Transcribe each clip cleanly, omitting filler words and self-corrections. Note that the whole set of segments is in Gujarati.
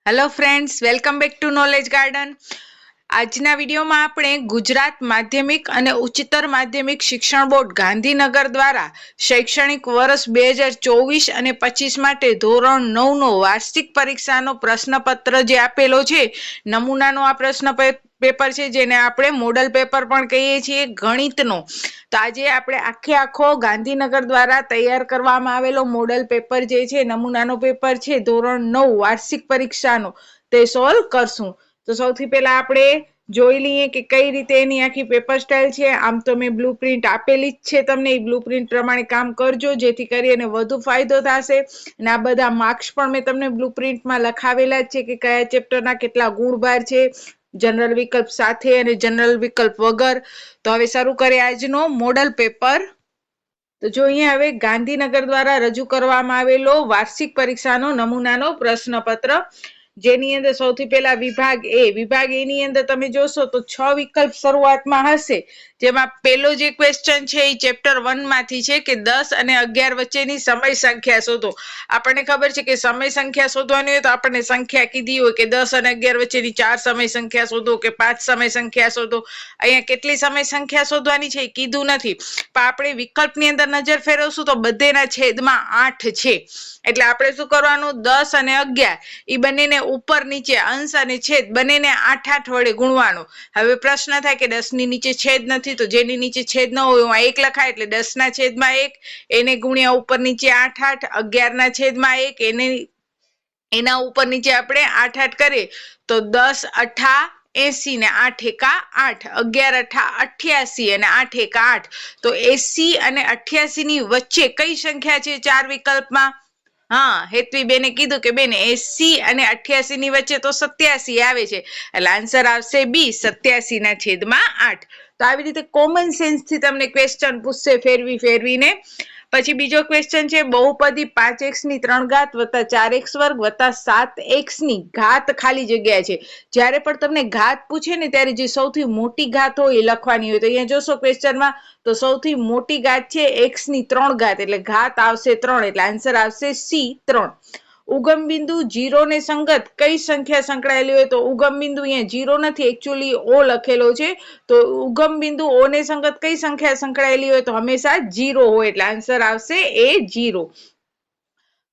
Hello friends, welcome back to knowledge garden. આજના વિડીયોમાં આપણે ગુજરાત માધ્યમિક અને ઉચ્ચતર માધ્યમિક શિક્ષણ બોર્ડ ગાંધીનગર દ્વારા શૈક્ષણિક વર્ષ 2024 અને 25 માટે ધોરણ 9નો વાર્ષિક પરીક્ષાનો પ્રશ્નપત્ર જે આપેલો છે, નમૂનાનો આ પ્રશ્ન પેપર છે, જેને આપણે મોડલ પેપર પણ કહીએ છીએ, ગણિતનો. તો આજે આપણે આખો ગાંધીનગર દ્વારા તૈયાર કરવામાં આવેલો મોડલ પેપર જે છે, નમૂનાનો પેપર છે, ધોરણ 9 વાર્ષિક પરીક્ષાનો, તે સોલ્વ કરશું. તો સૌથી પહેલા આપણે જોઈ લઈએ કે કઈ રીતે એની આખી પેપર સ્ટાઇલ છે. આમ તો મેં બ્લુપ્રિન્ટ આપેલી જ છે તમને, એ બ્લુપ્રિન્ટ પ્રમાણે કામ કરજો જેથી કરીને વધુ ફાયદો થશે. અને આ બધા માર્ક્સ પણ મેં તમને બ્લુપ્રિન્ટમાં લખાવેલા જ છે કે કયા ચેપ્ટરના કેટલા ગુણભાર છે, જનરલ વિકલ્પ સાથે અને જનરલ વિકલ્પ વગર. તો હવે શરૂ કરીએ આજનો મોડલ પેપર. તો જો અહીંયા હવે ગાંધીનગર દ્વારા રજૂ કરવામાં આવેલો વાર્ષિક પરીક્ષાનો નમૂનાનો પ્રશ્નપત્ર, જેની અંદર સૌથી પહેલા વિભાગ એ ની અંદર તમે જોશો તો 6 વિકલ્પ શરૂઆતમાં હશે, જેમાં પહેલો જે ક્વેશ્ચન છે એ ચેપ્ટર 1 માંથી છે કે 10 અને 11 વચ્ચેની સમય સંખ્યા શોધો. આપણને ખબર છે કે સમય સંખ્યા શોધવાની હોય તો આપણને સંખ્યા કીધી હોય કે 10 અને 11 વચ્ચેની 4 સમય સંખ્યા શોધો કે 5 સમય સંખ્યા શોધો. અહીંયા કેટલી સમય સંખ્યા શોધવાની છે એ કીધું નથી, પણ આપણે વિકલ્પની અંદર નજર ફેરવશું તો બધેના છેદમાં 8 છે. એટલે આપણે શું કરવાનું, 10 અને 11 એ બંનેને ઉપર નીચે અંશ અને છેદ બંનેને 8 વડે ગુણવાનું. હવે પ્રશ્ન થાય કે 10 ની નીચે છેદ નથી, તો જેની નીચે છેદ ન હોય એમાં 1 લખાય, એટલે 10 ના છેદમાં 1, એને ગુણ્યા ઉપર નીચે 8, 11 ના છેદમાં 1, એના ઉપર નીચે આપણે 8 કરીએ તો 10 8 80 ને 8 એકા 8, 11 8 88 અને 8 એકા 8. તો 80 અને 88 ની વચ્ચે કઈ સંખ્યા છે ચાર વિકલ્પમાં? હા, હેતવી બેને કીધું કે બેન 80 અને 88 ની વચ્ચે તો 87 આવે છે, એટલે આન્સર આવશે બી, 87 ના છેદમાં 8. તો આવી રીતે કોમન સેન્સ થી તમને ક્વેશ્ચન પૂછશે ફેરવીને. પછી બીજો ક્વેશ્ચન છે, બહુપદી 5x ની 3 ઘાત વત્તા 4x વર્ગ વત્તા 7x ની ઘાત ખાલી જગ્યા છે. જ્યારે પણ તમને ઘાત પૂછે ને ત્યારે જે સૌથી મોટી ઘાત હોય એ લખવાની હોય. તો અહીંયા જોશો ક્વેશ્ચનમાં તો સૌથી મોટી ઘાત છે x ની 3 ઘાત, એટલે ઘાત આવશે 3, એટલે આન્સર આવશે સી 3. ઉગમ બિંદુ 0 ને સંગત કઈ સંખ્યા સંકળાયેલી હોય? તો ઉગમ બિંદુ અહીંયા 0 નથી, એકચ્યુઅલી ઓ લખેલો છે. તો ઉગમ બિંદુ ઓ ને સંગત કઈ સંખ્યા સંકળાયેલી હોય? તો હંમેશા 0 હોય, એટલે આન્સર આવશે એ 0.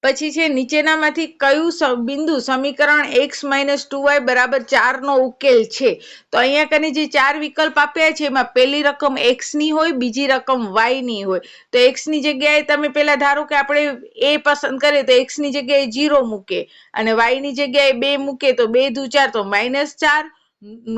પછી છે, નીચેનામાંથી કયું બિંદુ સમીકરણ x - 2y = 4 નો ઉકેલ છે? તો અહીંયા કને જે ચાર વિકલ્પ આપ્યા છે એમાં પહેલી રકમ x ની હોય, બીજી રકમ y ની હોય. તો x ની જગ્યાએ તમે પહેલા ધારો કે આપણે a પસંદ કરીએ તો x ની જગ્યાએ 0 મૂકે અને y ની જગ્યાએ 2 મૂકે તો 2 દુ 4 તો -4,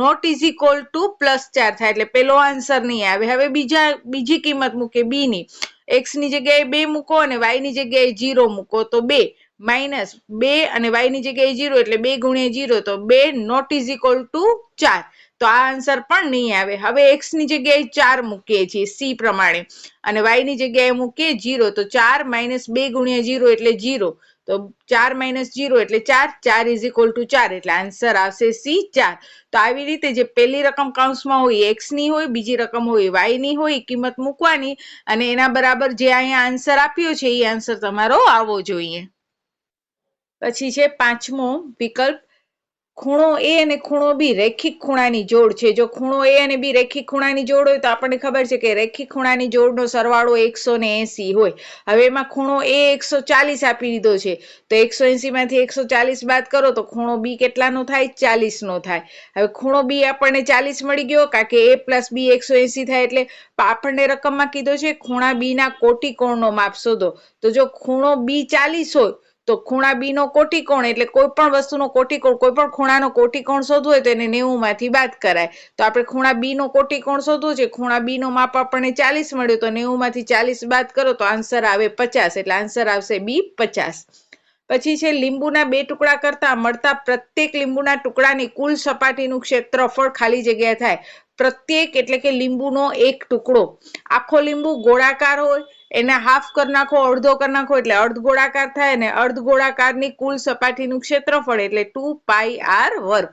નોટ ઇઝ ઇક્વલ ટુ +4 થાય, એટલે પેલો આન્સર નહીં આવે. હવે બીજી કિંમત મૂકે b ની, x ની જગ્યાએ 2 મૂકો અને y ની જગ્યાએ 0 મૂકો તો 2 -2 અને y ની જગ્યાએ 0, એટલે 2 ગુણ્યા 0 તો 2, નોટ ઇઝ ઇક્વલ ટુ 4. તો આ આન્સર પણ નહીં આવે. હવે x ની જગ્યાએ 4 મૂકીએ છીએ સી પ્રમાણે અને y ની જગ્યાએ મૂકીએ 0, તો 4 - 2 ગુણ્યા 0 એટલે 0, તો 4 - 0 એટલે 4, 4 ઇઝ ઇક્વલ ટુ 4, એટલે આન્સર આવશે સી 4. તો આવી રીતે જે પહેલી રકમ કૌંસમાં હોય x ની હોય, બીજી રકમ હોય y ની હોય, કિંમત મૂકવાની અને એના બરાબર જે અહીંયા આન્સર આપ્યો છે એ આન્સર તમારો આવવો જોઈએ. પછી છે પાંચમો વિકલ્પ, ખૂણો a અને ખૂણો b રેખિક ખૂણાની જોડ છે. જો ખૂણો a અને b રેખિક ખૂણાની જોડ હોય તો આપણને ખબર છે કે રેખિક ખૂણાની જોડનો સરવાળો 180 હોય. હવે એમાં ખૂણો a 140 આપી દીધો છે, તો 180 માંથી 140 બાદ કરો તો ખૂણો b કેટલાનો થાય? 40 નો થાય. હવે ખૂણો b આપણને 40 મળી ગયો, કારણ કે a + b 180 થાય, એટલે આપણને રકમમાં કીધો છે ખૂણા b ના કોટિકોણનો માપ શોધો. તો જો ખૂણો b 40 હોય તો ખૂણા b નો કોટિકોણ એટલે કોઈ પણ વસ્તુનો કોટિકોણ, કોઈ પણ ખૂણાનો કોટિકોણ શોધવો હોય તો એને 90 માંથી બાદ કરાય. તો આપણે ખૂણા b નો કોટિકોણ શોધવો છે, ખૂણા b નો માપ આપણને 40 મળ્યો, તો 90 માંથી 40 બાદ કરો તો આન્સર આવે 50, એટલે આન્સર આવશે બી 50. પછી છે, લીંબુના 2 ટુકડા કરતા મળતા પ્રત્યેક લીંબુના ટુકડાની કુલ સપાટીનું ક્ષેત્રફળ ખાલી જગ્યા થાય. પ્રત્યેક એટલે કે લીંબુનો એક ટુકડો, આખો લીંબુ ગોળાકાર હોય એને હાફ કરી નાખો, અડધો કરી નાખો એટલે અર્ધ ગોળાકાર થાય, અને અર્ધ ગોળાકારની કુલ સપાટીનું ક્ષેત્રફળ એટલે 2πr².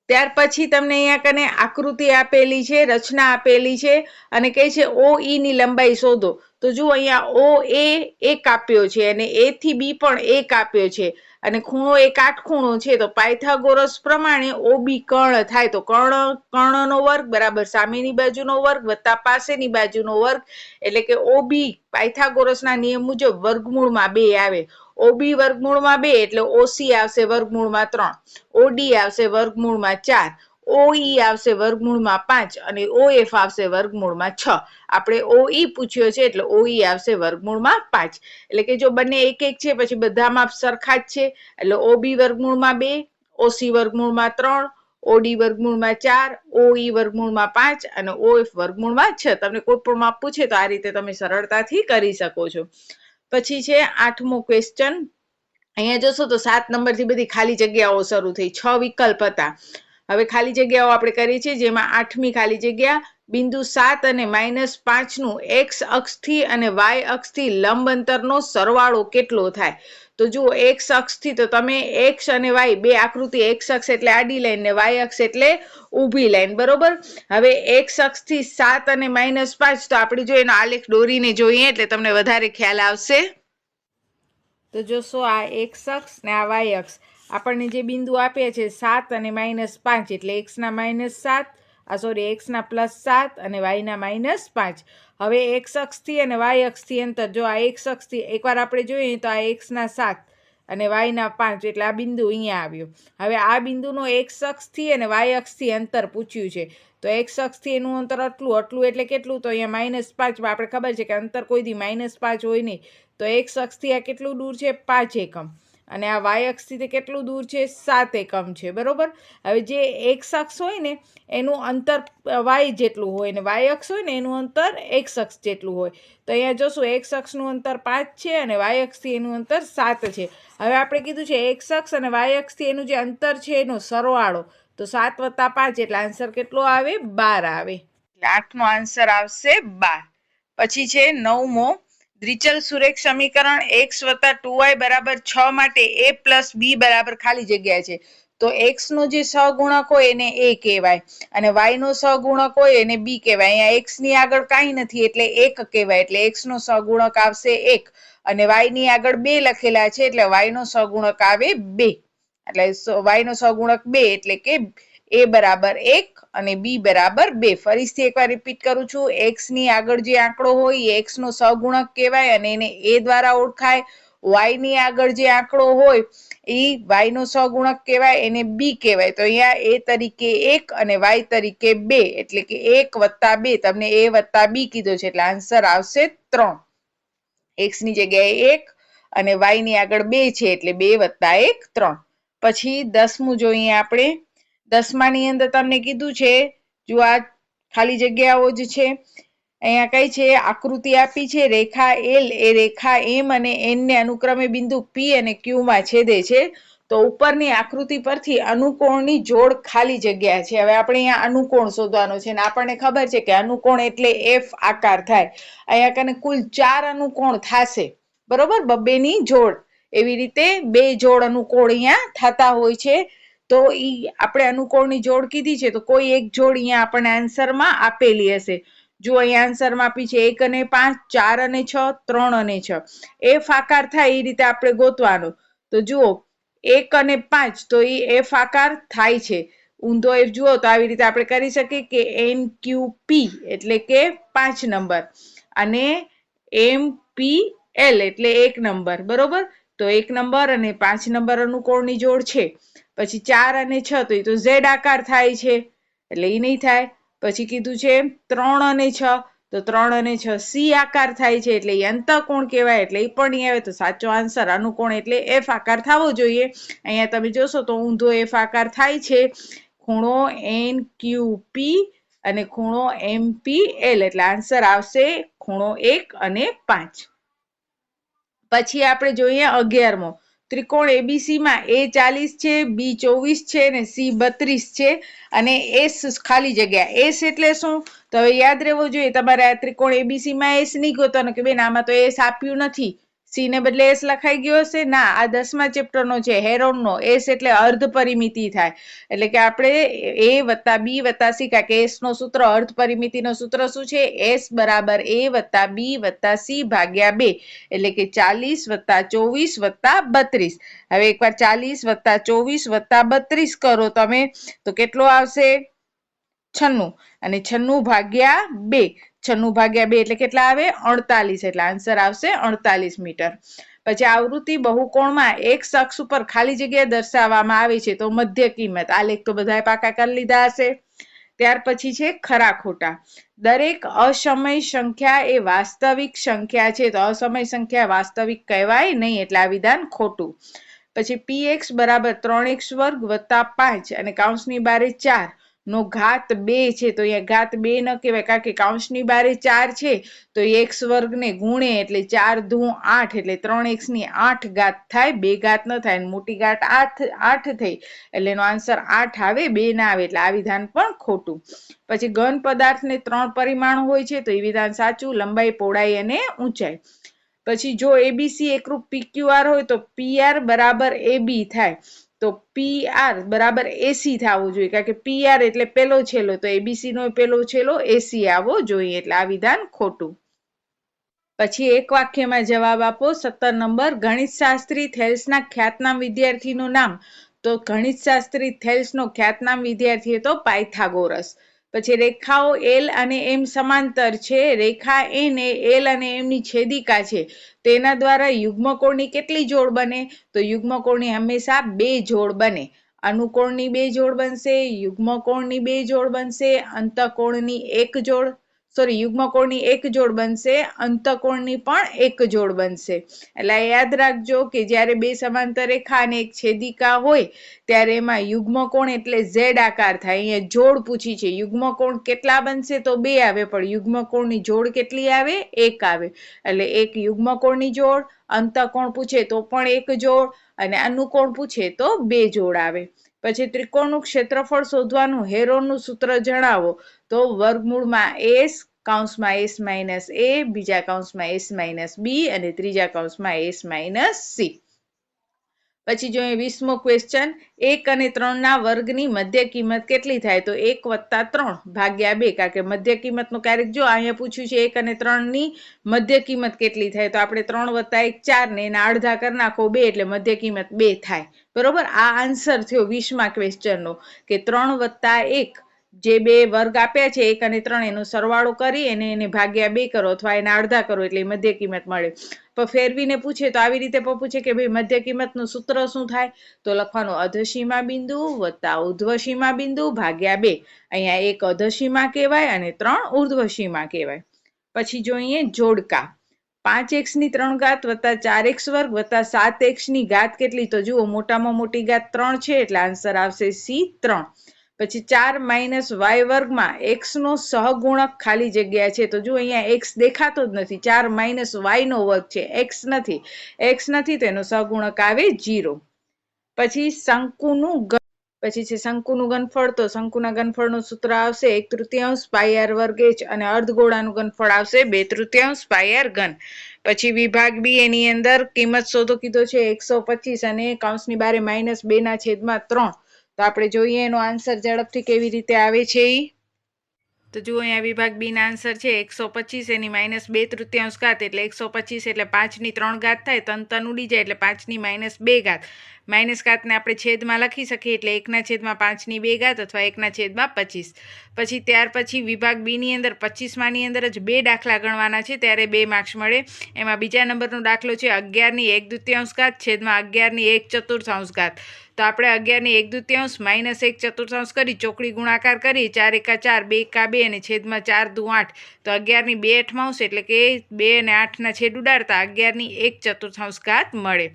ત્યાર પછી તમને અહીંયા કને આકૃતિ આપેલી છે, રચના આપેલી છે અને કહે છે OE ની લંબાઈ શોધો. તો જુઓ અહીંયા OA 1 આપ્યો છે અને A થી B પણ 1 આપ્યો છે, અને ખૂણો એ કાટખૂણો છે તો પાયથાગોરસ પ્રમાણે ઓબી કર્ણ થાય તો કર્ણનો વર્ગ બરાબર સામેની બાજુનો વર્ગ વત્તા પાસેની બાજુનો વર્ગ એટલે કે ઓબી પાયથાગોરસના નિયમ મુજબ વર્ગમૂળમાં 2 આવે. ઓબી વર્ગમૂળમાં 2 એટલે ઓસી આવશે વર્ગમૂળમાં 3, ઓડી આવશે વર્ગમૂળમાં 4, ઓઈ આવશે વર્ગમૂળમાં 5 અને ઓએફ આવશે વર્ગમૂળમાં 6. આપણે ઓઈ પૂછ્યો છે એટલે ઓઈ આવશે વર્ગમૂળમાં 5. એટલે કે જો બંને એક એક છે પછી બધા માપ સરખા જ છે એટલે ઓબી વર્ગમૂળમાં 2, ઓસી વર્ગમૂળમાં 3, ઓડી વર્ગમૂળમાં 4, ઓઈ વર્ગમૂળમાં 5 અને ઓએફ વર્ગમૂળમાં 6. તમને કોઈ પણ માપ પૂછે તો આ રીતે તમે સરળતાથી કરી શકો છો. પછી છે 8મો ક્વેશ્ચન. અહીંયા જોશો તો 7 નંબરથી બધી ખાલી જગ્યાઓ શરૂ થઈ. 6 વિકલ્પ હતા. હવે ખાલી જગ્યાઓ આપણે કરી છે જેમાં 8મી ખાલી જગ્યા બિંદુ 7 અને -5 નું x અક્ષથી અને y અક્ષથી લંબ અંતરનો સરવાળો કેટલો થાય. તો જુઓ x અક્ષથી તો તમે x અને y બે આકૃતિ x અક્ષ એટલે આડી લાઈન ને y અક્ષ એટલે ઊભી લાઈન બરોબર. હવે x અક્ષથી 7 અને -5 તો આપણે જો એનો આલેખ દોરીને જોઈએ એટલે તમને વધારે ખ્યાલ આવશે. તો જોશો આ x અક્ષ ને આ y અક્ષ આપણને જે બિંદુ આપ્યા છે 7 અને -5 એટલે x ના -7 x ના +7 અને y ના -5. હવે x અક્ષથી અને y અક્ષથી અંતર જો આ x અક્ષથી એકવાર આપણે જોઈએ તો આ x ના 7 અને y ના 5 એટલે આ બિંદુ અહીંયા આવ્યું. હવે આ બિંદુનો x અક્ષથી અને y અક્ષથી અંતર પૂછ્યું છે તો x અક્ષથી એનું અંતર આટલું એટલે કેટલું તો અહીંયા -5 માં આપણે ખબર છે કે અંતર કોઈ દી -5 હોય નહીં તો x અક્ષથી આ કેટલું દૂર છે 5 એકમ અને આ y અક્ષથી તે કેટલું દૂર છે 7 એકમ છે બરોબર. હવે જે x અક્ષ હોય ને એનું અંતર y જેટલું હોય ને y અક્ષ હોય ને એનું અંતર x અક્ષ જેટલું હોય તો અહીંયા જોશું x અક્ષનું અંતર 5 છે અને y અક્ષથી એનું અંતર 7 છે. હવે આપણે કીધું છે x અક્ષ અને y અક્ષથી એનું જે અંતર છે એનો સરવાળો તો 7 + 5 એટલે આન્સર કેટલો આવે 12 આવે. એટલે 8નો આન્સર આવશે 12. પછી છે 9મો દ્વિચલ સુરેખ સમીકરણ x + 2y = 6 માટે a + b = ખાલી જગ્યા છે તો x નો જે સહગુણક હોય એને a કહેવાય અને y નો સહગુણક હોય એને b કહેવાય. અહીંયા x ની આગળ કાંઈ નથી એટલે 1 કહેવાય એટલે x નો સહગુણક આવશે 1 અને y ની આગળ 2 લખેલા છે એટલે y નો સહગુણક આવે 2 એટલે y નો સહગુણક 2 એટલે કે a = 1 અને b = 2. ફરીથી એકવાર રિપીટ કરું છું x ની આગળ જે આંકડો હોય એ x નો સહગુણક કહેવાય અને એને a દ્વારા ઓળખાય. y ની આગળ જે આંકડો હોય એ y નો સહગુણક કહેવાય એને b કહેવાય. તો અહીંયા a તરીકે 1 અને y તરીકે 2 એટલે કે 1 + 2 તમને a + b કીધો છે એટલે આન્સર આવશે 3. x ની જગ્યાએ 1 અને y ની આગળ 2 છે એટલે 2 + 1 3. પછી 10મું જોઈએ આપણે. 10માની અંદર તમને કીધું છે જો આ ખાલી જગ્યાઓ જ છે અહીંયા કઈ છે આકૃતિ આપી છે રેખા L એ રેખા M અને N ને અનુક્રમે બિંદુ P અને Q માં છેદે છે તો ઉપરની આકૃતિ પરથી અનુકોણની જોડ ખાલી જગ્યા છે. હવે આપણે અહીંયા અનુકોણ શોધવાનો છે અને આપણને ખબર છે કે અનુકોણ એટલે F આકાર થાય. અહીંયા કને કુલ 4 અનુકોણ થશે બરોબર બબ્બેની જોડ એવી રીતે 2 જોડ અનુકોણ અહીંયા થતા હોય છે તો ઈ આપણે અનુકોણની જોડ કીધી છે તો કોઈ એક જોડ અહીંયા આપણને આન્સરમાં આપેલી હશે. જો અહીંયા આન્સરમાં આપી છે 1 અને 5, 4 અને 6, 3 અને 6. F આકાર થાય એ રીતે આપણે ગોતવાનું. તો જુઓ 1 અને 5 તો એ F આકાર થાય છે. ઊંધો F જુઓ તો આવી રીતે આપણે કરી શકીએ કે NQP એટલે કે 5 નંબર અને MPL એટલે 1 નંબર બરોબર. તો 1 નંબર અને 5 નંબર અનુકોણની જોડ છે. પછી 4 અને 6 તો એ તો Z આકાર થાય છે એટલે એ નહીં થાય. પછી કીધું છે 3 અને 6 તો 3 અને 6 C આકાર થાય છે એટલે એ અંતઃકોણ કહેવાય એટલે એ પણ નહીં આવે તો સાચો આન્સર અનુકોણ એટલે F આકાર થવો જોઈએ. અહીંયા તમે જોશો તો ઊંધો F આકાર થાય છે. ખૂણો NQP અને ખૂણો MPL એટલે આન્સર આવશે ખૂણો 1 અને 5. પછી આપણે જોઈએ 11મો ત્રિકોણ ABC માં A 40 છે B 24 છે અને C 32 છે અને S ખાલી જગ્યા S એટલે શું તો હવે યાદ રહેવું જોઈએ તમારે આ ત્રિકોણ ABC માં S નહીં ગોતવાનો કે બેન આમાં તો S આપ્યું નથી સી ને બદલે એસ લખાઈ ગયો હશે? ના, આ 10મા ચેપ્ટરનો છે હેરોનનો. એસ એટલે અર્ધ પરિમિતિ થાય, એટલે કે આપણે એ વત્તા બી વત્તા સી, કારણ કે એસ નો સૂત્ર અર્ધ પરિમિતિનો સૂત્ર શું છે? એસ બરાબર એ વત્તા બી વત્તા સી ભાગ્યા 2, એટલે કે 40 વત્તા 24 વત્તા 32. હવે એકવાર 40 વત્તા 24 વત્તા 32 કરો તમે તો કેટલો આવશે? 96, અને 96 ભાગ્યા 2, 96 ભાગ્યા 2 એટલે કેટલા આવે? 48, એટલે આન્સર આવશે 48 મીટર. પછી આવૃત્તિ બહુકોણમાં એક અક્ષ ઉપર ખાલી જગ્યા દર્શાવવામાં આવે છે તો મધ્ય કિંમત. આ લેખ તો બધાએ પાકા કરી લીધા હશે. ત્યાર પછી છે ખરા ખોટા. દરેક અસમય સંખ્યા એ વાસ્તવિક સંખ્યા છે તો અસમય સંખ્યા વાસ્તવિક કહેવાય નહીં, એટલે આ વિધાન ખોટું. પછી px બરાબર 3x વર્ગ વત્તા 5 અને કૌંસની બારે 4 નો ઘાત 2 છે તો અહીંયા ઘાત 2 ન કહેવાય, કારણ કે કૌંસની બારે 4 છે તો x વર્ગને ગુણે એટલે 4 દુ 8, એટલે 3x ની 8 ઘાત થાય, 2 ઘાત ન થાય, અને મોટી ઘાત 8 થઈ, એટલે એનો આન્સર 8 આવે, 2 ના આવે, એટલે આ વિધાન પણ ખોટું. પછી ઘન પદાર્થને 3 પરિમાણ હોય છે તો એ વિધાન સાચું, લંબાઈ, પહોળાઈ અને ઊંચાઈ. પછી જો એબીસી એકરૂપ પીક્યુઆર હોય તો પીઆર બરાબર એબી થાય, તો પીઆર બરાબર એસી થવું જોઈએ, કારણ કે પીઆર એટલે પેલો છેલ્લો, તો એબીસી નો પેલો છેલ્લો એસી આવવો જોઈએ, એટલે આ વિધાન ખોટું. પછી એક વાક્યમાં જવાબ આપો. 17 નંબર, ગણિતશાસ્ત્રી થેલ્સના ખ્યાતનામ વિદ્યાર્થીનું નામ. તો ગણિતશાસ્ત્રી થેલ્સનો ખ્યાતનામ વિદ્યાર્થી હતો પાયથાગોરસ. પછી રેખાઓ એલ અને એમ સમાંતર છે. રેખા એન એ એલ અને એમ ની છેદિકા છે, તેના દ્વારા યુગ્મકોણની કેટલી જોડ બને? તો યુગ્મકોણની હંમેશા 2 જોડ બને. અનુકોણની 2 જોડ બનશે, યુગ્મકોણની 2 જોડ બનશે, અંતઃકોણની 1 જોડ, યુગ્મકોણની 1 જોડ બનશે, અંતઃકોણની પણ 1 જોડ બનશે. એટલે યાદ રાખજો કે જ્યારે 2 સમાંતર રેખા અને એક છેદિકા હોય ત્યારે એમાં યુગ્મકોણ એટલે ઝેડ આકાર થાય. અહીંયા જોડ પૂછી છે, યુગ્મકોણ કેટલા બનશે? તો 2 આવે, પણ યુગ્મકોણની જોડ કેટલી આવે? 1 આવે, એટલે એક યુગ્મકોણની જોડ, અંતઃકોણ પૂછે તો પણ 1 જોડ, અને અનુકોણ પૂછે તો 2 જોડ આવે. પછી ત્રિકોણનું ક્ષેત્રફળ શોધવાનું હેરોનનું સૂત્ર જણાવો. તો વર્ગમૂળમાં s, કૌંસમાં s માઇનસ a, બીજા કૌંસમાં s માઇનસ b, અને ત્રીજા કૌંસમાં s માઇનસ c. પછી જોઈએ 20મો ક્વેશ્ચન, 1 અને 3 ના વર્ગની મધ્ય કિંમત કેટલી થાય? તો 1 વત્તા 3 ભાગ્યા 2, કારણ કે મધ્ય કિંમતનું ક્યારેક જો અહીંયા પૂછ્યું છે 1 અને 3 ની મધ્ય કિંમત કેટલી થાય, તો આપણે 3 વત્તા 1 4 ને એના અડધા કરી નાખો 2, એટલે મધ્ય કિંમત 2 થાય. બરોબર, આ આન્સર થયો 20મા ક્વેશ્ચનનો, કે 3 વત્તા 1 જે 2 વર્ગ આપ્યા છે 1 અને 3, એનો સરવાળો કરી એને ભાગ્યા 2 કરો અથવા એના અડધા કરો એટલે મધ્ય કિંમત મળે. પણ ફેરવીને પૂછે તો આવી રીતે પૂછે કે ભાઈ મધ્ય કિંમતનું સૂત્ર શું થાય? તો લખવાનું અધસીમા બિંદુ વત્તા ઉર્ધ્વસીમા બિંદુ ભાગ્યા 2. અહીંયા 1 અધસીમા કહેવાય અને 3 ઉર્ધ્વસીમા કહેવાય. પછી જોઈએ જોડકા. 5x ની 3 ઘાત વત્તા 4x વર્ગ વત્તા 7x ની ઘાત કેટલી? તો જુઓ મોટામાં મોટી ઘાત 3 છે, એટલે આન્સર આવશે C 3. પછી 4 માઇનસ y વર્ગમાં x નો સહગુણક ખાલી જગ્યા છે, તો જો અહીંયા x દેખાતો જ નથી, 4 માઇનસ y નો વર્ગ છે, x નથી, તો એનો સહગુણક આવે 0. પછી શંકુનું ઘનફળ. તો શંકુના ઘનફળનું સૂત્ર આવશે 1/3 પાઈ r વર્ગ h, અને અર્ધગોળાનું ઘનફળ આવશે 2/3 પાઈ r ઘન. પછી વિભાગ બી, એની અંદર કિંમત શોધો કીધો છે 125 અને કૌંસની બારે -2/3. તો આપણે જોઈએ એનો આન્સર ઝડપથી કેવી રીતે આવે છે. તો જુઓ અહીંયા વિભાગ બી ના આન્સર છે 125, એની -2/3 ઘાત, એટલે 125 એટલે 5 ની 3 ઘાત થાય, તન ઉડી જાય એટલે 5 ની -2 ઘાત. માઇનસ ઘાતને આપણે છેદમાં લખી શકીએ, એટલે 1/5 ની 2 ઘાત અથવા 1/25. પછી ત્યાર પછી વિભાગ બી ની અંદર 25માની અંદર જ 2 દાખલા ગણવાના છે, ત્યારે 2 માર્ક્સ મળે. એમાં બીજા નંબરનો દાખલો છે 11 ની 1/2 ઘાત છેદમાં 11 ની 1/4 ઘાત. તો આપણે 11 ની 1/2 માઇનસ 1/4 કરી ચોકડી ગુણાકાર કરી, 4 એકા 4, 2 એકા 2, અને છેદમાં 4 દુ 8. તો 11 ની 2/8, એટલે કે 2 અને 8 ના છેદ ઉડાડતા 11 ની 1/4 ઘાત મળે.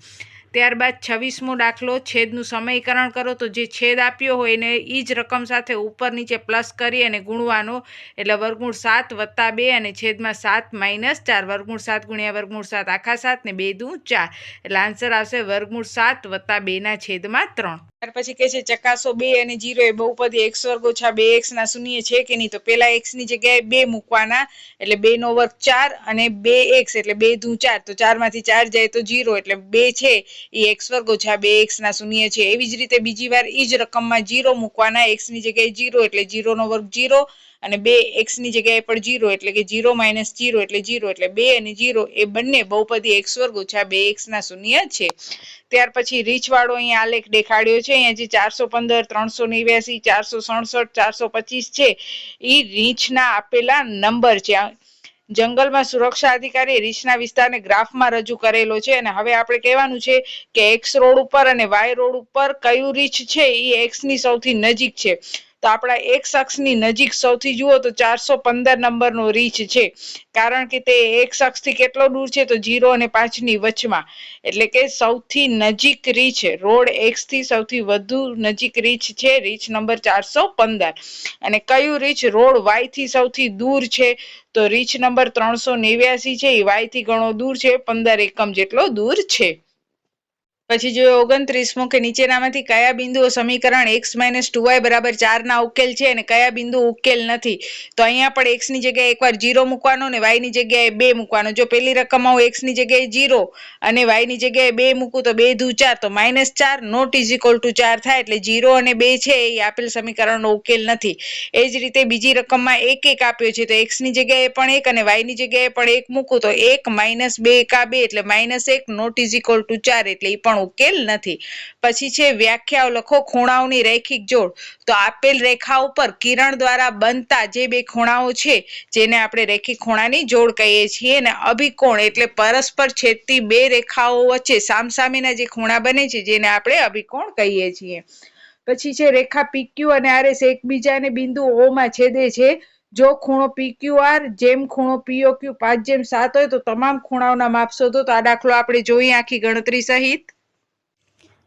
ત્યારબાદ 26મો દાખલો, છેદનું સમીકરણ કરો. તો જે છેદ આપ્યો હોય એને એ જ રકમ સાથે ઉપર નીચે પ્લસ કરી અને ગુણવાનો, એટલે વર્ગમૂળ 7 વત્તા 2 અને છેદમાં 7 માઇનસ 4, વર્ગમૂળ 7 ગુણ્યા વર્ગમૂળ 7 આખા 7 ને 2 દુ 4, એટલે આન્સર આવશે વર્ગમૂળ 7 વત્તા 2 ના છેદમાં 3. ત્યાર પછી કહે છે ચકાસો 2 અને 0 એ બહુપદી x વર્ગ ઓછા 2x ના શૂન્ય છે કે નહીં. તો પેલા x ની જગ્યાએ 2 મૂકવાના એટલે 2 નો વર્ગ 4 અને 2x એટલે 2 દુ 4 તો 4 માંથી 4 જાય તો 0 એટલે 2 છે એ x વર્ગ ઓછા 2x ના શૂન્ય છે. એવી જ રીતે બીજી વાર એ જ રકમમાં 0 મૂકવાના x ની જગ્યાએ 0 એટલે 0 નો વર્ગ 0 અને 2x ની જગ્યાએ પણ 0 એટલે કે 0 માઇનસ 0 એટલે 0 એટલે 2 અને 0 એ બંને બહુપદી x વર્ગ ઓછા 2x ના શૂન્ય છે. ત્યાર પછી રીછ વાળો અહીંયા આલેખ દેખાડ્યો છે. અહીંયા જે 415 389 467 425 છે એ રીંછના આપેલા નંબર છે. જંગલમાં સુરક્ષા અધિકારી રીંછના વિસ્તારને ગ્રાફમાં રજૂ કરેલો છે અને હવે આપણે કહેવાનું છે કે એક્સ રોડ ઉપર અને વાય રોડ ઉપર કયું રીંછ છે એ એક્સ ની સૌથી નજીક છે. તો આપણા એક્સ અક્ષની નજીક સૌથી જુઓ તો 415 નંબરનો રીંછ છે, કારણ કે તે એક્સ અક્ષથી કેટલો દૂર છે તો 0 અને 5 ની વચમાં, એટલે કે સૌથી નજીક રીંછ રોડ એક્સ થી સૌથી વધુ નજીક રીંછ છે રીંછ નંબર 415. અને કયું રીંછ રોડ વાય થી સૌથી દૂર છે તો રીંછ નંબર 389 છે એ વાય થી ઘણો દૂર છે, 15 એકમ જેટલો દૂર છે. પછી જો 29મો કે નીચેનામાંથી કયા બિંદુઓ સમીકરણ x - 2y = 4 ના ઉકેલ છે અને કયા બિંદુ ઉકેલ નથી. તો અહીંયા પણ x ની જગ્યાએ એકવાર 0 મૂકવાનો અને y ની જગ્યાએ 2 મૂકવાનો. જો પેલી રકમમાં હું x ની જગ્યાએ 0 અને y ની જગ્યાએ 2 મૂકું તો 2 દુ 4 તો -4 નોટ = 4 થાય, એટલે 0 અને 2 છે એ આપેલ સમીકરણનો ઉકેલ નથી. એ જ રીતે બીજી રકમમાં 1 1 આપ્યો છે તો x ની જગ્યાએ પણ 1 અને y ની જગ્યાએ પણ 1 મૂકું તો 1 - 2 * 2 એટલે -1 નોટ = 4 એટલે એ પણ ઉકેલ નથી. પછી છે વ્યાખ્યાઓ લખો ખૂણાઓની રૈખિક જોડ. તો આપેલ રેખા ઉપર કિરણ દ્વારા બનતા જે બે ખૂણાઓ છે જેને આપણે રૈખિક ખૂણાની જોડ કહીએ છીએ, અને અભિકોણ એટલે પરસ્પર છેદતી બે રેખાઓ વચ્ચે સામસામેના જે ખૂણા બને છે જેને આપણે અભિકોણ કહીએ છીએ. પછી છે રેખા PQ અને RS એકબીજાને બિંદુ O માં છેદે છે. જો ખૂણો PQR જેમ ખૂણો POQ 5/7 હોય તો તમામ ખૂણાઓના માપ શોધો. તો આ દાખલો આપણે જોઈએ આખી ગણતરી સહિત.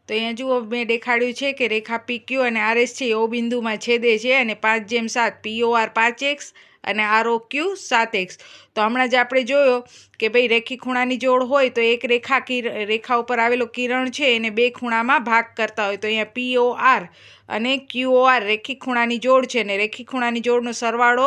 તો અહીંયા જુઓ મેં દેખાડ્યું છે કે રેખા PQ અને RS છે O બિંદુમાં છેદે છે અને 5/7 POR 5x અને ROQ 7x. તો હમણાં જ આપણે જોયો કે ભાઈ રેખી ખૂણાની જોડ હોય તો એક રેખા ઉપર આવેલો કિરણ છે એને બે ખૂણામાં ભાગ કરતા હોય. તો અહીંયા POR અને QOR રેખી ખૂણાની જોડ છે ને રેખી ખૂણાની જોડનો સરવાળો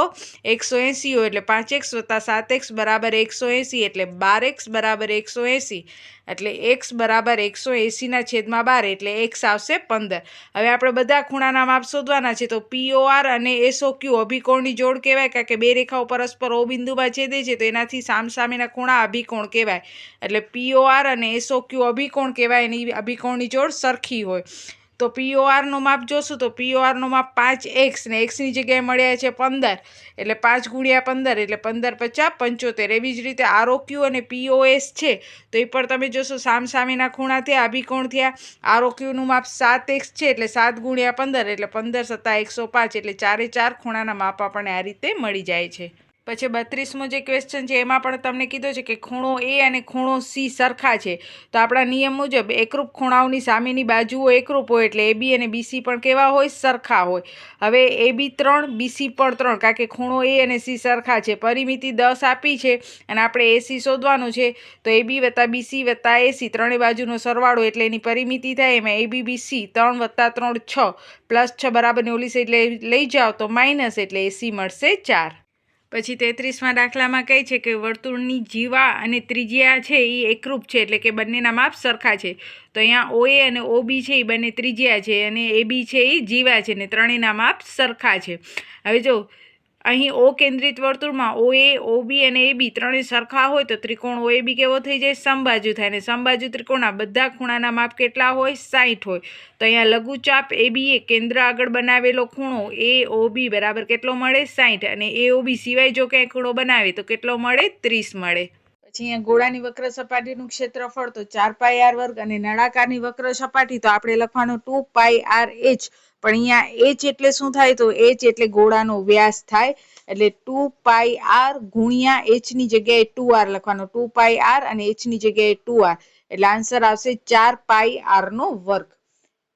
180 હોય એટલે 5x + 7x = 180 એટલે 12x = 180 એટલે x = 180/12 એટલે x આવશે 15. હવે આપણે બધા ખૂણાના માપ શોધવાના છે. તો POR અને SOQ અભિકોણની જોડ કહેવાય, કારણ કે બે રેખાઓ પરસ્પર O બિંદુમાં છેદે છે તો એનાથી સામસામેના ખૂણા અભિકોણ કહેવાય. એટલે POR અને SOQ અભિકોણ કહેવાય અને અભિકોણની જોડ સરખી હોય. તો POR નું માપ જોશું તો POR નું માપ 5x ને x ની જગ્યાએ મળ્યા છે 15 એટલે 5 × 15 એટલે 15 × 5 = 75. એવી જ રીતે ROQ અને POS છે તો એ પણ તમે જોશો સામસામેના ખૂણા થયા, અભિકોણ થયા. ROQ નું માપ 7x છે એટલે 7 × 15 એટલે 15 + 105 એટલે 4 4 ખૂણાના માપ આપણને આ રીતે મળી જાય છે. પછી 32મો જે ક્વેશ્ચન છે એમાં પણ તમને કીધું છે કે ખૂણો A અને ખૂણો C સરખા છે. તો આપણા નિયમ મુજબ એકરૂપ ખૂણાઓની સામેની બાજુઓ એકરૂપ હોય એટલે AB અને BC પણ કેવા હોય? સરખા હોય. હવે AB 3 BC પણ 3, કારણ કે ખૂણો A અને C સરખા છે. પરિમિતિ 10 આપી છે અને આપણે AC શોધવાનું છે. તો AB + BC + AC ત્રણેય બાજુનો સરવાળો એટલે એની પરિમિતિ થાય. એમાં AB BC 3 + 3 6 +6 = 49 એટલે લઈ જાઓ તો માઇનસ એટલે AC મળશે 4. પછી 33મા દાખલામાં કહે છે કે વર્તુળની જીવા અને ત્રિજ્યા છે એ એકરૂપ છે એટલે કે બંનેના માપ સરખા છે. તો અહીંયા OA અને OB છે એ બંને ત્રિજ્યા છે અને AB છે એ જીવા છે ને ત્રણેયના માપ સરખા છે. હવે જો અહીં O કેન્દ્રિત વર્તુળમાં OA, OB અને AB ત્રણેય સરખા હોય તો ત્રિકોણ OAB કેવો થઈ જાય? સમબાજુ થાય. અને સમબાજુ ત્રિકોણના બધા ખૂણાના માપ કેટલા હોય? 60 હોય. તો અહીંયા લઘુચાપ ABA કેન્દ્ર આગળ બનાવેલો ખૂણો AOB બરાબર કેટલો મળે? 60. અને AOB સિવાય જો ક્યાંય ખૂણો બનાવે તો કેટલો મળે? 30 મળે. પછી અહીંયા ગોળાની વક્ર સપાટીનું ક્ષેત્રફળ તો 4πr² અને નળાકારની વક્ર સપાટી તો આપણે લખવાનું 2πrh. પણ અહીંયા h એટલે શું થાય? તો h એટલે ગોળાનો વ્યાસ થાય એટલે 2πr × h ની જગ્યાએ 2r લખવાનો. 2πr અને h ની જગ્યાએ 2r એટલે આન્સર આવશે 4πr².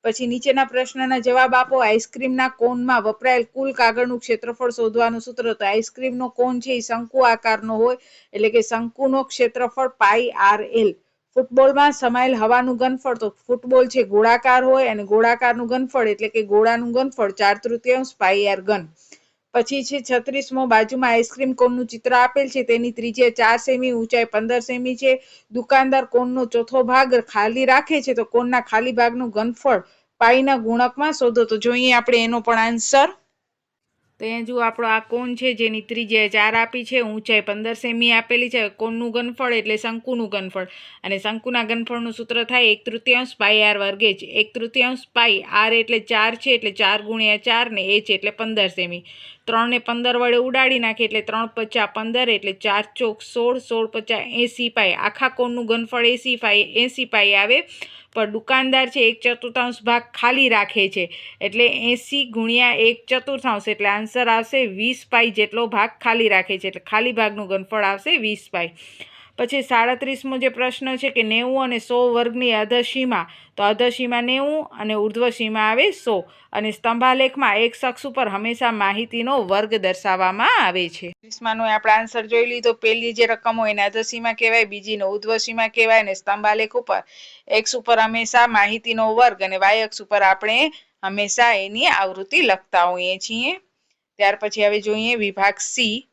પછી નીચેના પ્રશ્નના જવાબ આપો. આઈસ્ક્રીમના કોનમાં વપરાયેલ કુલ કાગળનું ક્ષેત્રફળ શોધવાનું સૂત્ર. તો આઈસ્ક્રીમનો કોન છે એ શંકુ આકારનો હોય એટલે કે શંકુનો ક્ષેત્રફળ πrl. ફૂટબોલમાં સમાયેલ હવાનું ઘનફળ, તો ફૂટબોલ છે ગોળાકાર હોય અને ગોળાકારનું ઘનફળ એટલે કે ગોળાનું ઘનફળ 4/3 પાઈ r ઘન. પછી છે 36મો, બાજુમાં આઈસ્ક્રીમ કોનનું ચિત્ર આપેલ છે, તેની ત્રિજ્યા 4 સેમી, ઊંચાઈ 15 સેમી છે. દુકાનદાર કોનનો ચોથો ભાગ ખાલી રાખે છે, તો કોનના ખાલી ભાગનું ઘનફળ પાઈના ગુણકમાં શોધો. તો જોઈએ આપણે એનો પણ આન્સર. તો અહીંયા જુઓ આપણો આ કોન છે જેની ત્રિજ્યા 4 આપી છે, ઊંચાઈ 15 સેમી આપેલી છે. કોનનું ઘનફળ એટલે શંકુનું ઘનફળ, અને શંકુના ઘનફળનું સૂત્ર થાય 1/3 પાઈ r વર્ગ h. 1/3 પાઈ r એટલે 4 છે, એટલે 4 × 4 ને h એટલે 15 સેમી. 3 ને 15 વડે ઉડાડી નાખીએ એટલે 3 × 5 = 15, એટલે 4 ચોક 16, 16 × 5 = 80 પાઈ. આખા કોનનું ઘનફળ 80 પાઈ આવે, પણ દુકાનદાર છે 1/4 ભાગ ખાલી રાખે છે, એટલે 80 × 1/4 એટલે આન્સર આવશે 20 પાઈ જેટલો ભાગ ખાલી રાખે છે, એટલે ખાલી ભાગનું ઘનફળ આવશે 20 પાઈ. પછી 37મો જે પ્રશ્ન છે કે 90 અને 100 વર્ગની અધસીમા, તો અધસીમા 90 અને ઉર્ધ્વસીમા આવે 100, અને સ્તંભાલેખમાં એક અક્ષ ઉપર હંમેશા માહિતીનો વર્ગ દર્શાવવામાં આવે છે. 30માનો આપણે આન્સર જોઈ લીધો. પહેલી જે રકમ હોય એને અધસીમા કહેવાય, બીજીને ઉર્ધ્વસીમા કહેવાય, અને સ્તંભાલેખ ઉપર એક્સ ઉપર હંમેશા માહિતીનો વર્ગ અને વાય અક્ષ ઉપર આપણે હંમેશા એની આવૃત્તિ લખતા હોઈએ છીએ. ત્યાર પછી હવે જોઈએ વિભાગ સી.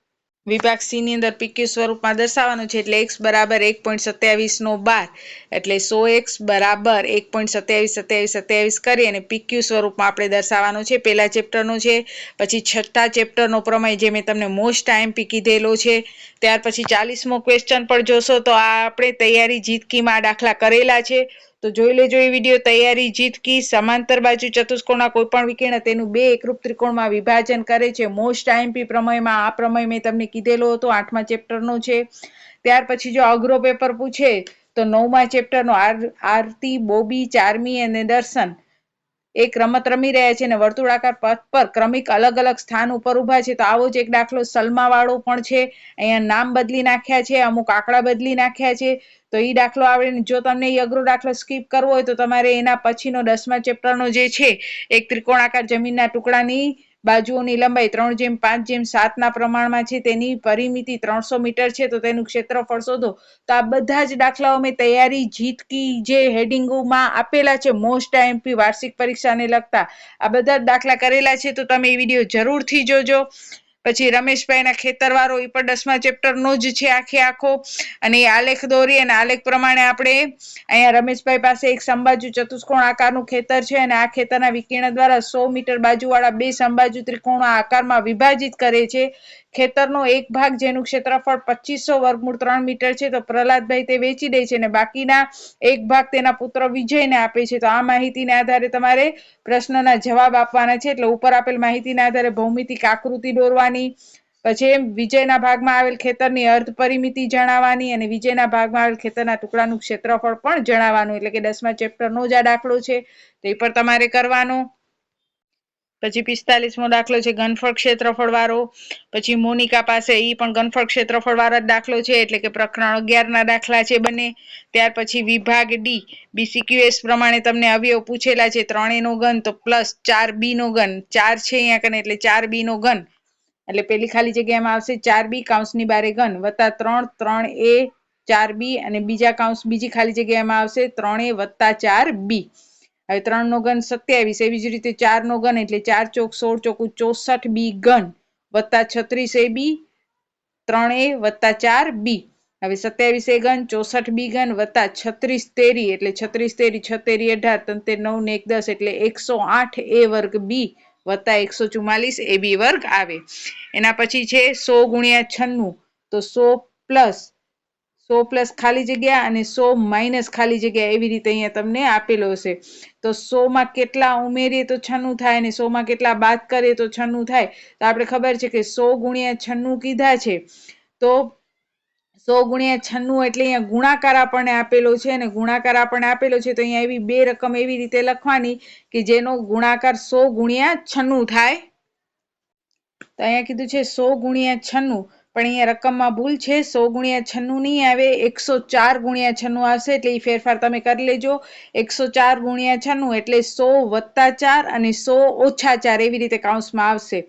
વિભાગ સી ની અંદર પીક્યુ સ્વરૂપમાં દર્શાવવાનું છે, એટલે x બરાબર 1.27/12, એટલે 100x બરાબર 1.272727 કરી અને પીક્યુ સ્વરૂપમાં આપણે દર્શાવવાનું છે. પહેલા ચેપ્ટરનો છે, પછી છઠ્ઠા ચેપ્ટરનો પ્રમેય જે મેં તમને મોસ્ટ આઈએમપી કીધેલો છે. ત્યાર પછી 40મો ક્વેશ્ચન પણ જોશો, તો આ આપણે તૈયારી જીતકીમાં દાખલા કરેલા છે, તો જોઈ લેજો એ વિડીયો. તૈયારી જીતકી સમાંતર બાજુ ચતુષ્કોણના કોઈપણ વિકર્ણ તેનું 2 એકરૂપ ત્રિકોણમાં વિભાજન કરે છે. મોસ્ટ આઈએમપી પ્રમેયમાં આ પ્રમેય મેં તમને કીધેલો હતો, 8મા ચેપ્ટરનો છે. ત્યાર પછી જો અઘરો પેપર પૂછે તો 9મા ચેપ્ટરનો આરતી, બોબી, ચાર્મી અને દર્શન એક રમત રમી રહ્યા છે અને વર્તુળાકાર પથ પર ક્રમિક અલગ અલગ સ્થાન ઉપર ઊભા છે. તો આવો જ એક દાખલો સલમાવાળો પણ છે. અહીંયા નામ બદલી નાખ્યા છે, અમુક આંકડા બદલી નાખ્યા છે, તો એ દાખલો આવડે. જો તમને એ અઘરો દાખલો સ્કીપ કરવો હોય તો તમારે એના પછીનો 10મા ચેપ્ટરનો જે છે, એક ત્રિકોણાકાર જમીનના ટુકડાની બાજુઓની લંબાઈ 3:5:7 પ્રમાણમાં છે, તેની પરિમિતિ 300 મીટર છે, તો તેનું ક્ષેત્રફળ શોધો. તો આ બધા જ દાખલાઓ મેં તૈયારી જીતકી જે હેડિંગોમાં આપેલા છે, મોસ્ટ આઈએમપી વાર્ષિક પરીક્ષાને લગતા આ બધા જ દાખલા કરેલા છે, તો તમે એ વિડીયો જરૂરથી જોજો. પછી રમેશભાઈના ખેતરવાળો એ પણ 10મા ચેપ્ટરનો જ છે આખે આખો, અને એ આલેખ દોરી અને આલેખ પ્રમાણે આપણે અહીંયા રમેશભાઈ પાસે એક સમબાજુ ચતુષ્કોણ આકારનું ખેતર છે, અને આ ખેતરના વિકર્ણ દ્વારા 100 મીટર બાજુવાળા 2 સમબાજુ ત્રિકોણો આકારમાં વિભાજિત કરે છે. ખેતરનો એક ભાગ જેનું ક્ષેત્રફળ 2500 √ 3 મીટર છે, તો પ્રહલાદભાઈ તે વેચી દે છે, અને બાકીના એક ભાગ તેના પુત્ર વિજયને આપે છે. તો આ માહિતીના આધારે તમારે પ્રશ્નના જવાબ આપવાના છે, એટલે ઉપર આપેલ માહિતીના આધારે ભૌમિતિક આકૃતિ દોરવાની, પછી વિજયના ભાગમાં આવેલ ખેતરની અર્ધ પરિમિતિ જણાવવાની, અને વિજયના ભાગમાં આવેલ ખેતરના ટુકડાનું ક્ષેત્રફળ પણ જણાવવાનું. એટલે કે 10મા ચેપ્ટરનો જ આ દાખલો છે, તો એ પણ તમારે કરવાનો. પછી 45મો દાખલો છે ઘનફળ ક્ષેત્રફળ વાળો. પછી મોનિકા પાસે એ પણ ઘનફળ ક્ષેત્રફળ વાળો જ દાખલો છે, એટલે કે પ્રકરણ 11ના દાખલા છે બંને. ત્યાર પછી વિભાગ ડી, BCQS પ્રમાણે તમને અવયવ પૂછેલા છે, 3a નો ઘન તો પ્લસ 4b નો ઘન, 4 છે અહીંયા કને એટલે 4b નો ઘન, એટલે પેલી ખાલી જગ્યામાં આવશે 4b કૌંસની બારે ઘન વત્તા 3, 3a 4b, અને બીજા કૌંસ બીજી ખાલી જગ્યામાં આવશે 3a વત્તા 4b. હવે 3 નો ઘન 27, એવી જ રીતે 4 નો ઘન એટલે 4 ચોક 16 ચોક 64b ઘન વત્તા 36ab 3a વત્તા 4b. હવે 27a ઘન 64b ઘન વત્તા 36 તેરી એટલે 36 તેરી 6 તેરી 18, 3 9 ને 1 10 એટલે 108a વર્ગ b વત્તા 144 ab વર્ગ આવે. એના પછી છે 100 × 96, તો 100 પ્લસ ખાલી જગ્યા અને 100 માઇનસ ખાલી જગ્યા, એવી રીતે અહીંયા તમને આપેલો હશે. તો 100 માં કેટલા ઉમેરીએ તો 96 થાય, અને 100 માં કેટલા બાદ કરીએ તો 96 થાય. તો આપણે ખબર છે કે 100 × 96 કીધા છે, તો 100 × 96 એટલે અહીંયા ગુણાકાર આપણને આપેલો છે, અને ગુણાકાર આપણને આપેલો છે, તો અહીંયા એવી બે રકમ એવી રીતે લખવાની કે જેનો ગુણાકાર 100 × 96 થાય. તો અહીંયા કીધું છે 100 × 96, પણ અહીંયા રકમમાં ભૂલ છે, 100 × 96 નહીં આવે, 104 × 96 આવશે, એટલે એ ફેરફાર તમે કરી લેજો. 104 × 96 એટલે 100 + 4 અને 100 - 4 એવી રીતે કૌંસમાં આવશે.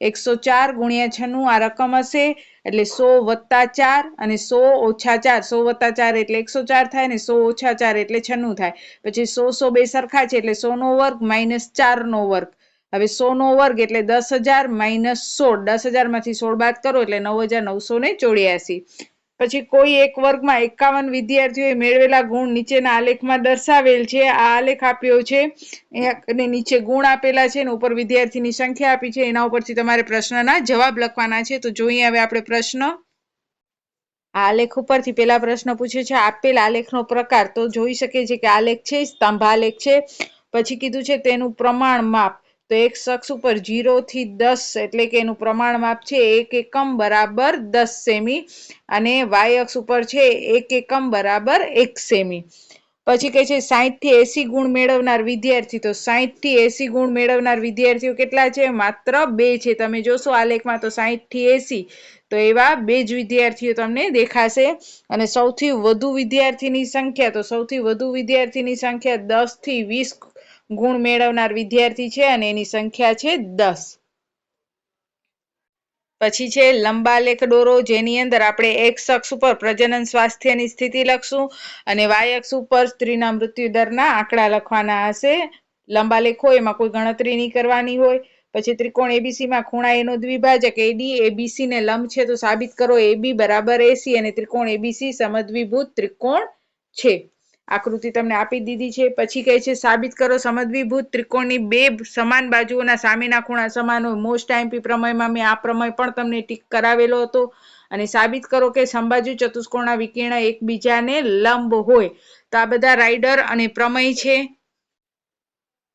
104 ગુણ્યા 96 આ રકમ હશે એટલે 100 વત્તા 4 અને 100 ઓછા 4 100 વત્તા 4 એટલે 104 થાય ને 100 ઓછા 4 એટલે 96 થાય પછી 100 બે સરખા છે એટલે 100 નો વર્ગ માઇનસ 4 નો વર્ગ હવે 100 નો વર્ગ એટલે 10,000 માઇનસ 16 10,000 માંથી 16 બાદ કરો એટલે 9,984 પછી કોઈ એક વર્ગમાં 51 વિદ્યાર્થીઓએ મેળવેલા ગુણ નીચેના આલેખમાં દર્શાવેલ છે આ આલેખ આપ્યો છે અને નીચે ગુણ આપેલા છે અને ઉપર વિદ્યાર્થીની સંખ્યા આપી છે એના ઉપરથી તમારે પ્રશ્નના જવાબ લખવાના છે તો જોઈએ હવે આપણે પ્રશ્ન આલેખ ઉપરથી પેલા પ્રશ્ન પૂછે છે આપેલ આલેખનો પ્રકાર તો જોઈ શકીએ છીએ કે આલેખ છે સ્તંભ આલેખ છે પછી કીધું છે તેનું પ્રમાણ માપ તો એક અક્ષ ઉપર 0 થી 10 એટલે કે એનું પ્રમાણ માપ છે 1 એકમ બરાબર 10 સેમી અને y અક્ષ ઉપર છે 1 એકમ બરાબર 1 સેમી પછી કહે છે 60 થી 80 ગુણ મેળવનાર વિદ્યાર્થી તો 60 થી 80 ગુણ મેળવનાર વિદ્યાર્થીઓ કેટલા છે માત્ર 2 છે તમે જોશો આલેખમાં તો 60 થી 80 તો એવા 2 જ વિદ્યાર્થીઓ તમને દેખાશે અને સૌથી વધુ વિદ્યાર્થીની સંખ્યા તો સૌથી વધુ વિદ્યાર્થીની સંખ્યા 10 થી 20 ગુણ મેળવનાર વિદ્યાર્થી છે અને એની સંખ્યા છે 10 પછી છે લંબાલેખ દોરો જેની અંદર આપણે x અક્ષ ઉપર પ્રજનન સ્વાસ્થ્યની સ્થિતિ લખશું અને y અક્ષ ઉપર સ્ત્રીના મૃત્યુ દરના આંકડા લખવાના હશે લંબાલેખ હોય એમાં કોઈ ગણતરી નહીં કરવાની હોય પછી ત્રિકોણ ABC માં ખૂણા એનો દ્વિભાજક AD ABC ને લંબ છે તો સાબિત કરો AB બરાબર AC અને ત્રિકોણ ABC સમદ્વિભુજ ત્રિકોણ છે આકૃતિ તમને આપી દીધી છે પછી કહે છે સાબિત કરો સમદ્વિભુજ ત્રિકોણની બે સમાન બાજુઓના સામેના ખૂણા સમાન હોય મોસ્ટ આઈએમપી પ્રમેયમાં મેં આ પ્રમેય પણ તમને ટીક કરાવેલો હતો અને સાબિત કરો કે સમબાજુ ચતુષ્કોણના વિકર્ણ એકબીજાને લંબ હોય તો આ બધા રાઇડર અને પ્રમેય છે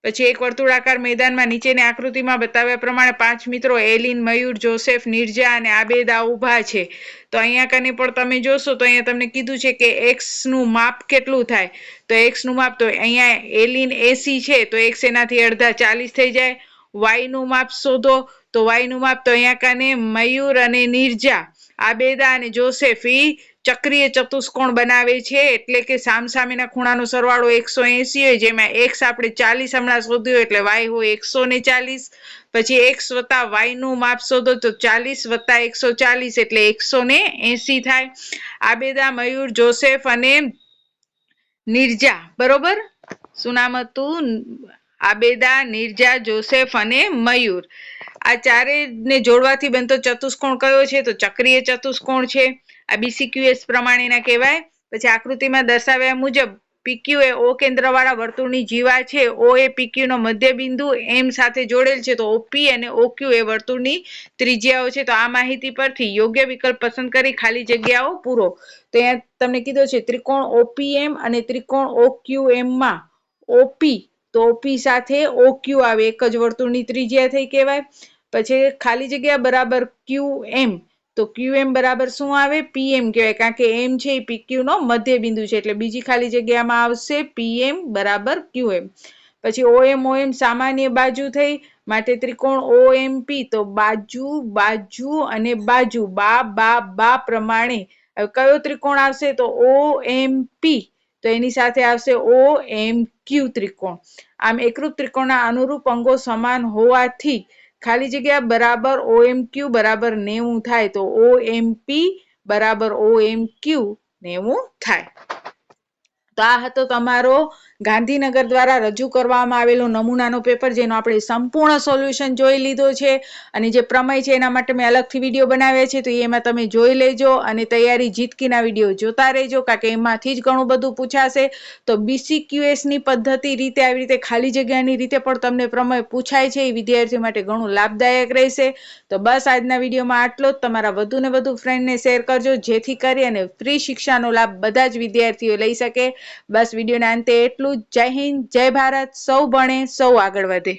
પછી એક વર્તુળાકાર મેદાનમાં નીચેની આકૃતિમાં બતાવ્યા પ્રમાણે 5 મિત્રો એલિન મયુર જોસેફ નિર્જા અને આબેદા ઊભા છે તો અહીંયા કને પણ તમે જોશો તો અહીંયા તમને કીધું છે કે x નું માપ કેટલું થાય તો x નું માપ તો અહીંયા એલિન 80 છે તો x એનાથી અડધા 40 થઈ જાય y નું માપ શોધો તો y નું માપ તો અહીંયા કને મયુર અને નિર્જા આબેદા અને જોસેફ ચક્રીય ચતુષ્કોણ બનાવે છે એટલે કે સામસામેના ખૂણાનો સરવાળો 180 હોય જેમાં x આપણે 40 હમણાં શોધ્યો એટલે y હોય 140 પછી x વત્તા y નું માપ શોધો તો 40 વત્તા 140 એટલે 180 થાય આબેદા મયુર જોસેફ અને નિર્જા બરોબર શું નામ હતું આબેદા નિર્જા જોસેફ અને મયુર આ ચારેયને જોડવાથી બનતો ચતુષ્કોણ કયો છે તો ચક્રીય ચતુષ્કોણ છે આ BCQS પ્રમાણેના કહેવાય પછી આકૃતિમાં દર્શાવ્યા મુજબ PQ એ O કેન્દ્રવાળા વર્તુળની જીવા છે O એ PQ નો મધ્ય બિંદુ M સાથે જોડેલ છે તો OP અને OQ એ વર્તુળની ત્રિજ્યાઓ છે તો આ માહિતી પરથી યોગ્ય વિકલ્પ પસંદ કરી ખાલી જગ્યાઓ પૂરો તો અહીંયા તમને કીધું છે ત્રિકોણ OPM અને ત્રિકોણ OQM માં OP તો OP સાથે OQ આવે એક જ વર્તુળની ત્રિજ્યા થઈ કહેવાય પછી ખાલી જગ્યા બરાબર QM તો QM બરાબર શું આવે PM કહેવાય કારણ કે M છે એ PQ નો મધ્ય બિંદુ છે એટલે બીજી ખાલી જગ્યામાં આવશે PM બરાબર QM પછી OM સામાન્ય બાજુ થઈ માટે ત્રિકોણ OMP તો બાજુ બાજુ અને બાજુ બા પ્રમાણે હવે કયો ત્રિકોણ આવશે તો OMP તો એની સાથે આવશે OMQ ત્રિકોણ આમ એકરૂપ ત્રિકોણના અનુરૂપ અંગો સમાન હોવાથી ખાલી જગ્યા બરાબર OMQ બરાબર 90 થાય તો OMP બરાબર OMQ 90 થાય તો આ હતો તમારો ગાંધીનગર દ્વારા રજૂ કરવામાં આવેલો નમૂનાનો પેપર જેનો આપણે સંપૂર્ણ સોલ્યુશન જોઈ લીધો છે અને જે પ્રમેય છે એના માટે મેં અલગથી વિડીયો બનાવ્યા છે તો એમાં તમે જોઈ લેજો અને તૈયારી જીતકીના વિડીયો જોતા રહેજો કારણ કે એમાંથી જ ઘણું બધું પૂછાશે તો BCQS ની પદ્ધતિ રીતે આવી રીતે ખાલી જગ્યાની રીતે પણ તમને પ્રમેય પૂછાય છે એ વિદ્યાર્થીઓ માટે ઘણું લાભદાયક રહેશે તો બસ આજના વિડીયોમાં આટલો જ તમારા વધુ ને વધુ ફ્રેન્ડને શેર કરજો જેથી કરી અને ફ્રી શિક્ષાનો લાભ બધા જ વિદ્યાર્થીઓ લઈ શકે બસ વિડીયોના અંતે એટલું જ જય હિન્દ જય ભારત સૌ ભણે સૌ આગળ વધે